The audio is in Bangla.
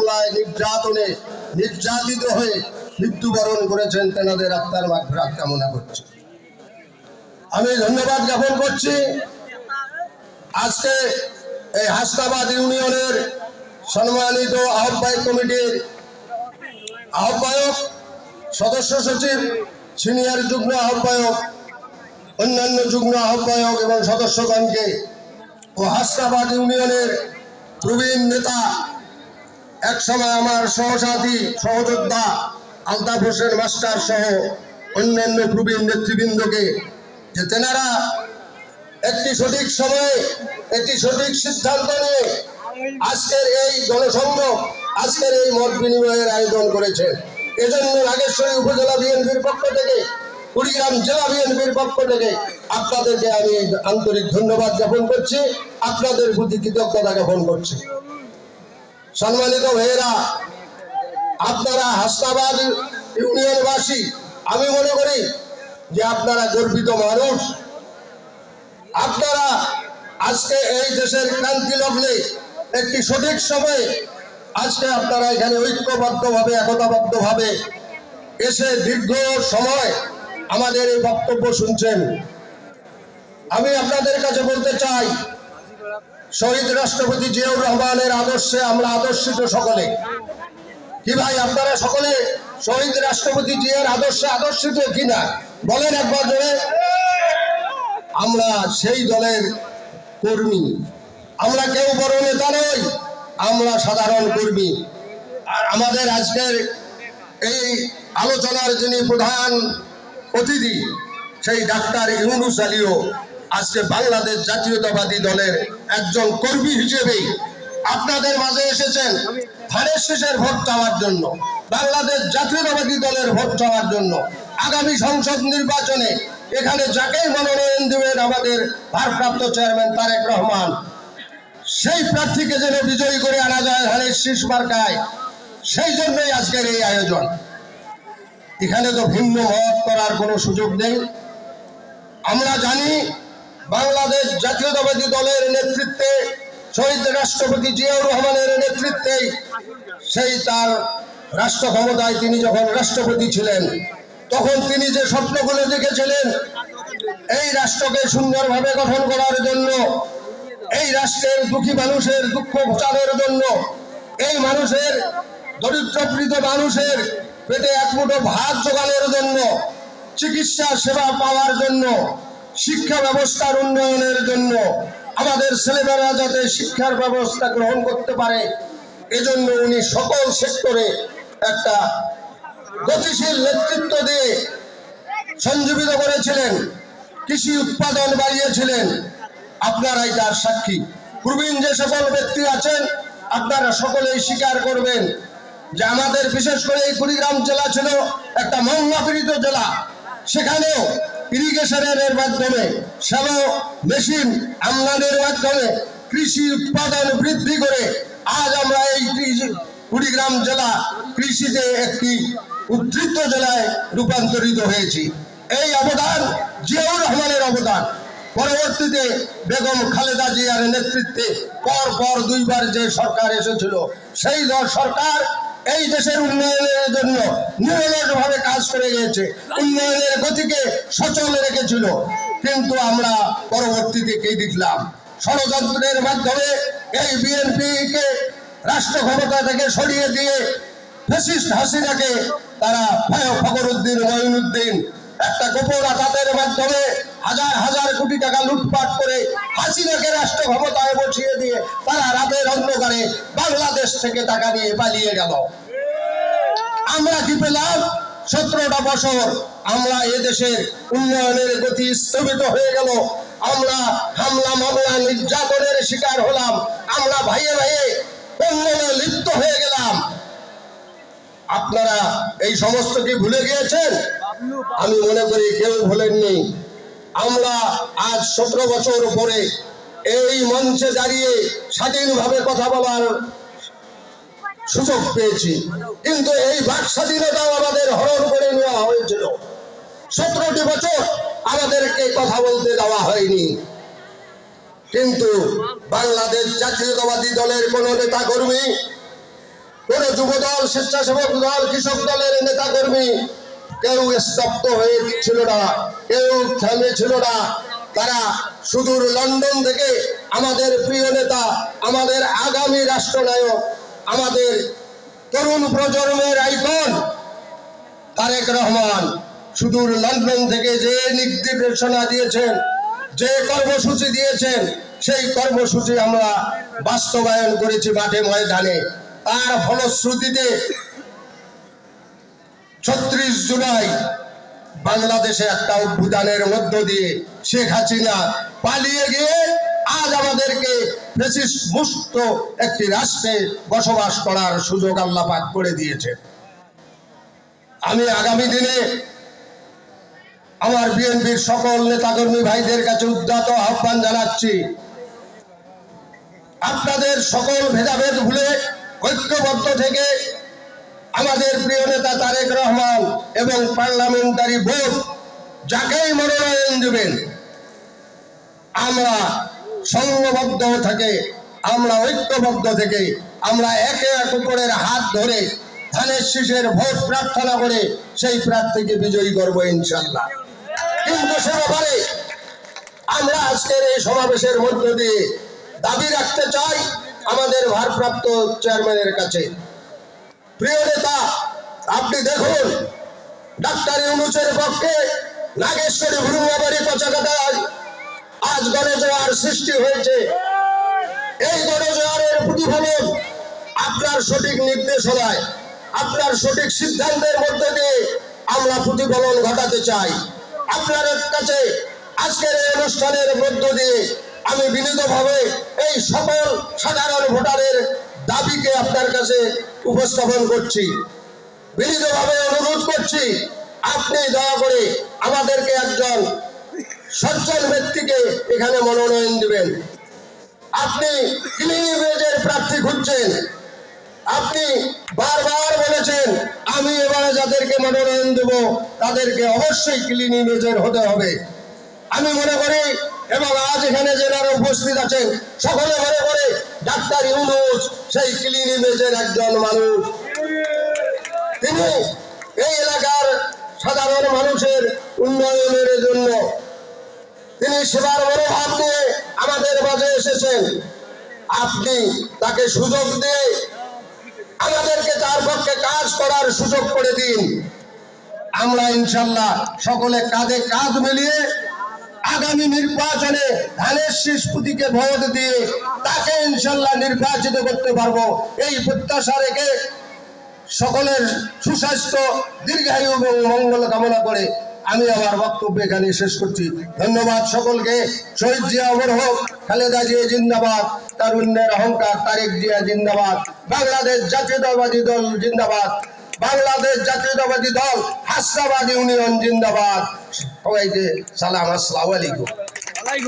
হামলায় নির্যাতনে নির্যাতিত হয়ে মৃত্যুবরণ করেছেন, তেনাদের আত্মার মাগফিরাত কামনা করছি। আমি ধন্যবাদ জ্ঞাপন করছি আজকে এই হাসনাবাদ ইউনিয়নের সম্মানিত আহ্বায়ক কমিটির আহ্বায়ক, সদস্য সচিব, সিনিয়র যুগ্ম আহ্বায়ক, অন্যান্য যুগ্ম আহ্বায়ক এবং সদস্যগণকে ও হাসনাবাদ ইউনিয়নের প্রবীণ নেতা, একসময় আমার সহসাথী সহযোদ্ধা আলতাফ হোসেন মাস্টার সহ অন্যান্য প্রবীণ নেতৃবৃন্দকে, যে তেনারা একটি সঠিক সময়ে একটি সঠিক সিদ্ধান্ত নিয়ে আজকের এই জনসংযোগ, আজকের এই মত বিনিময়ের আয়োজন করেছেন। এজন্য নাগেশ্বরী উপজেলা বিএনপির পক্ষ থেকে, কুড়িগ্রাম জেলা বিএনপির পক্ষ থেকে আপনাদেরকে আমি আন্তরিক ধন্যবাদ জ্ঞাপন করছি, আপনাদের প্রতি কৃতজ্ঞতা জ্ঞাপন করছি। সম্মানিত ভাইয়েরা, আপনারা হাসনাবাদ ইউনিয়নবাসী, আমি মনে করি যে আপনারা গর্বিত মানুষ। আপনারা আজকে এই দেশের ক্রান্তি লগ্নে একটি সঠিক সময়ে আজকে আপনারা এখানে ঐক্যবদ্ধভাবে, একতাবদ্ধভাবে এসে দীর্ঘ সময় আমাদের এই বক্তব্য শুনছেন। আমি আপনাদের কাছে বলতে চাই, শহীদ রাষ্ট্রপতি জিয়াউর রহমানের আদর্শে আমরা আদর্শিত সকলে। কি ভাই, আপনারা সকলে শহীদ রাষ্ট্রপতি জিয়ার আদর্শে আদর্শিত কিনা বলেন একবার জোরে। আমরা সেই দলের কর্মী, আমরা কেউ বড় নেতা নই, আমরা সাধারণ কর্মী। আর আমাদের আজকের এই আলোচনার যিনি প্রধান অতিথি, সেই ডাক্তার ইউনূস আলীও আজকে বাংলাদেশ জাতীয়তাবাদী দলের একজন কর্মী হিসেবেই আপনাদের মাঝে এসেছেন ধানের শীষের ভোট চাওয়ার জন্য, বাংলাদেশ জাতীয়তাবাদী দলের ভোট চাওয়ার জন্য। আগামী সংসদ নির্বাচনে এখানে যাকেই মনোনয়ন দেবেন আমাদের ভারপ্রাপ্ত চেয়ারম্যান তারেক রহমান, সেই প্রার্থীকে যেন বিজয়ী করে আনা যায় ধানের শীষ মার্কায়, সেই জন্যই আজকের এই আয়োজন। এখানে তো ভিন্ন মত করার কোনো সুযোগ নেই। আমরা জানি বাংলাদেশ জাতীয়তাবাদী দলের নেতৃত্বে, শহীদ রাষ্ট্রপতি জিয়াউর রহমানের নেতৃত্বেই সেই তার রাষ্ট্র ক্ষমতায় তিনি যখন রাষ্ট্রপতি ছিলেন, তখন তিনি যে স্বপ্নগুলো দেখেছিলেন এই রাষ্ট্রকে সুন্দরভাবে গঠন করার জন্য, এই রাষ্ট্রের দুঃখী মানুষের দুঃখ ঘোচানোর জন্য, এই মানুষের দরিদ্রপীড়িত মানুষের পেটে এক মুঠো ভাত জোগানোর জন্য, চিকিৎসা সেবা পাওয়ার জন্য, শিক্ষা ব্যবস্থার উন্নয়নের জন্য, আমাদের ছেলেমেয়েরা যাতে শিক্ষার ব্যবস্থা গ্রহণ করতে পারে, এজন্য উনি সকল সেক্টরে একটা গতিশীল নেতৃত্ব দিয়ে সঞ্জীবিত করেছিলেন, কৃষি উৎপাদন বাড়িয়েছিলেন। আপনারাই তার সাক্ষী। প্রবীণ যে সকল ব্যক্তি আছেন আপনারা সকলেই স্বীকার করবেন যে আমাদের বিশেষ করে এই কুড়িগ্রাম জেলা ছিল একটা মঙ্গলাপীড়িত জেলা। সেখানেও ইরিগেশনের মাধ্যমে, শ্যালো মেশিন আমদানির মাধ্যমে কৃষি উৎপাদন বৃদ্ধি করে আজ আমরা এই কুড়িগ্রাম জেলা কৃষিতে একটি উদ্ধৃত জেলায় রূপান্তরিত হয়েছি। এই অবদান জিয়াউর রহমানের অবদান। পরবর্তীতে বেগম খালেদা জিয়ার নেতৃত্বে পর দুইবার যে সরকার এসেছিল, সেই সরকার এই দেশের উন্নয়নের জন্য নিরলসভাবে কাজ করে গিয়েছে, উন্নয়নের গতিকে সচল রেখেছিল। কিন্তু আমরা পরবর্তীতে কি দেখলাম? ষড়যন্ত্রের মাধ্যমে এই বিএনপিকে রাষ্ট্র ক্ষমতা থেকে সরিয়ে দিয়ে ফ্যাসিস্ট হাসিনাকে তারা ফখরুদ্দিন, মঈনুদ্দিন একটা গোপন আঘাতের মাধ্যমে হাজার হাজার কোটি টাকা লুটপাট করে হাসিনাকে রাষ্ট্র ক্ষমতায় বসিয়ে দিয়ে তারা রাতের অন্ধকারে বাংলাদেশ থেকে টাকা নিয়ে পালিয়ে গেল। আমরা কি পেলাম? 17টা বছর আমরা এদেশের উন্নয়নের গতি স্থগিত হয়ে গেল। আমরা হামলা মামলা নির্যাতনের শিকার হলাম। আমরা ভাইয়ে ভাইয়ে অন্যনে লিপ্ত হয়ে গেলাম। আপনারা এই সমস্ত কি ভুলে গিয়েছেন? আমি মনে করি কেউ ভুলেননি। আমরা আজ 17 বছর পরে এই মঞ্চে দাঁড়িয়ে স্বাধীনভাবে কথা বলার সুযোগ পেয়েছি, কিন্তু এই বাক স্বাধীনতাও আমাদের হরণ করে নেওয়া হয়েছিল। 17টি বছর আমাদেরকে কথা বলতে দেওয়া হয়নি। কিন্তু বাংলাদেশ জাতীয়তাবাদী দলের কোন নেতা কর্মী, কোন যুবদল, স্বেচ্ছাসেবক দল, কৃষক দলের নেতাকর্মী কেউ স্তব্ধ হয়েছিল না, কেউ থেমেছিল না। তারা সুদূর লন্ডন থেকে আমাদের প্রিয় নেতা, আমাদের আগামী রাষ্ট্রনায়ক, আমাদের তরুণ প্রজন্মের আইকন তারেক রহমান সুদূর লন্ডন থেকে যে নির্দেশনা দিয়েছেন, যে কর্মসূচি দিয়েছেন, সেই কর্মসূচি আমরা বাস্তবায়ন করেছি মাঠে ময়দানে। তার ফলশ্রুতিতে 36 জুলাই বাংলাদেশে একটা অভ্যুত্থানের মধ্য দিয়ে শেখ হাসিনা পালিয়ে গিয়ে আজ আমাদেরকে ফ্যাসিস্ট মুক্ত একটি রাষ্ট্রে বসবাস করার সুযোগ আল্লাহ পাক করে দিয়েছে। আমি আগামী দিনে আমার বিএনপির সকল নেতাকর্মী ভাইদের কাছে উদ্যত আহ্বান জানাচ্ছি, আপনাদের সকল ভেদাভেদ ভুলে ঐক্যবদ্ধ থেকে আমাদের প্রিয় নেতা তারেক রহমান এবং পার্লামেন্টারি ভোট যাকেই মনোনয়ন দেবেন, আমরা সংঘবদ্ধ থেকে, আমরা ঐক্যবদ্ধ থেকে, আমরা একে অপরের হাত ধরে ধানের শীষের ভোট প্রার্থনা করে সেই প্রার্থীকে বিজয়ী করব ইনশাল্লাহ। কিন্তু সে ব্যাপারে আমরা আজকের এই সমাবেশের মধ্য দিয়ে দাবি রাখতে চাই আমাদের ভারপ্রাপ্ত চেয়ারম্যানের কাছে। প্রিয় নেতা, আপনি দেখুন, ডাক্তার ইউনূসের পক্ষে নাগেশ্বরী ভুরুঙ্গাবাড়ি পচাকাটায় আজ গণজোয়ার সৃষ্টি হয়েছে। এই গণজোয়ারের প্রতিফলন আপনার সঠিক নির্দেশনায়, আপনার সঠিক সিদ্ধান্তের মধ্যে দিয়ে আমরা প্রতিফলন ঘটাতে চাই। আপনার কাছে আজকের এই অনুষ্ঠানের মধ্য দিয়ে আমি বিনীতভাবে এই সকল সাধারণ ভোটারের দাবিকে আপনার কাছে উপস্থাপন করছি, বিনীতভাবে অনুরোধ করছি, আপনি দয়া করে আমাদেরকে একজন সজ্জন ব্যক্তিকে এখানে মনোনয়ন দিবেন। আপনি ক্লিন ইমেজের প্রার্থী খুঁজছেন, আপনি বারবার বলেছেন আমি এবারে যাদেরকে মনোনয়ন দেব তাদেরকে অবশ্যই ক্লিন ইমেজের হতে হবে। আমি মনে করি, এবং আজ এখানে যারা উপস্থিত আছেন সকলে মনে করে ডাক্তার ইউনূস সেই ক্লিন ইমেজের একজন মানুষ। তিনি এই এলাকার সাধারণ মানুষের উন্নয়নের জন্য তিনি সেবার মনোভাব নিয়ে আমাদের মাঝে এসেছেন। আপনি তাকে সুযোগ দিয়ে আমাদেরকে তার পক্ষে কাজ করার সুযোগ করে দিন। আমরা ইনশাল্লাহ সকলে কাঁধে কাঁধ মিলিয়ে আগামী নির্বাচনে ধানের শীষ প্রতীকে ভোট দিয়ে তাকে ইনশাল্লাহ নির্বাচিত করতে পারবো, এই প্রত্যাশা রেখে সকলের সুস্বাস্থ্য, দীর্ঘায়ু এবং মঙ্গল কামনা করে আমি আমার বক্তব্য এখানে শেষ করছি। ধন্যবাদ সকলকে। শহীদ জিয়া অমর হোক, খালেদা জিয়া জিন্দাবাদ, তারুণ্যের অহংকার তারেক জিয়া জিন্দাবাদ, বাংলাদেশ জাতীয়তাবাদী দল জিন্দাবাদ, বাংলাদেশ জাতীয়তাবাদী দল হাসনাবাদ ইউনিয়ন জিন্দাবাদ। সবাইকে সালাম, আসসালামু আলাইকুম।